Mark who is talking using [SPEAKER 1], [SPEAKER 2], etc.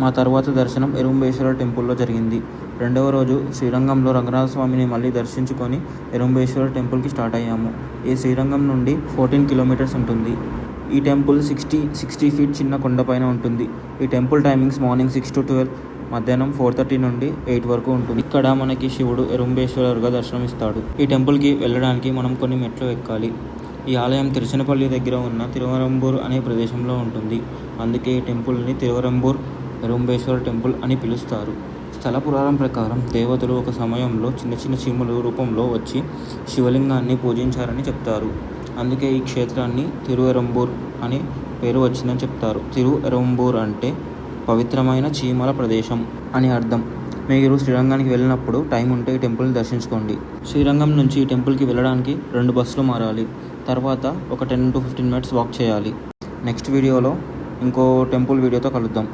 [SPEAKER 1] మా తర్వాత దర్శనం ఎరుంబేశ్వర టెంపుల్లో జరిగింది. రెండవ రోజు శ్రీరంగంలో రంగనాథ స్వామిని మళ్ళీ దర్శించుకొని ఎరుంబేశ్వర టెంపుల్కి స్టార్ట్ అయ్యాము. ఈ శ్రీరంగం నుండి 14 కిలోమీటర్స్ ఉంటుంది. ఈ టెంపుల్ 60 ఫీట్ చిన్న కొండపైన ఉంటుంది. ఈ టెంపుల్ టైమింగ్స్ మార్నింగ్ 6 to 12, మధ్యాహ్నం 4:30 నుండి 8 వరకు ఉంటుంది. ఇక్కడ మనకి శివుడు ఎరుంబేశ్వరుగా దర్శనమిస్తాడు. ఈ టెంపుల్కి వెళ్ళడానికి మనం కొన్ని మెట్లు ఎక్కాలి. ఈ ఆలయం తిరుచినపల్లి దగ్గర ఉన్న తిరువరంబూర్ అనే ప్రదేశంలో ఉంటుంది. అందుకే ఈ టెంపుల్ని తిరువరంబూర్ ఎరుంబేశ్వర టెంపుల్ అని పిలుస్తారు. స్థల పురాణం ప్రకారం దేవతలు ఒక సమయంలో చిన్న చిన్న చీమల రూపంలో వచ్చి శివలింగాన్ని పూజించారని చెప్తారు. అందుకే ఈ క్షేత్రాన్ని తిరువరంబూర్ అని పేరు వచ్చిందని చెప్తారు. తిరువరంబూర్ అంటే పవిత్రమైన చీమల ప్రదేశం అని అర్థం. మీరు శ్రీరంగానికి వెళ్ళినప్పుడు టైం ఉంటే ఈ టెంపుల్ని దర్శించుకోండి. శ్రీరంగం నుంచి ఈ టెంపుల్కి వెళ్ళడానికి 2 బస్సులు మారాలి. తర్వాత ఒక 10 to 15 minutes వాక్ చేయాలి. నెక్స్ట్ వీడియోలో ఇంకో టెంపుల్ వీడియోతో కలుద్దాం.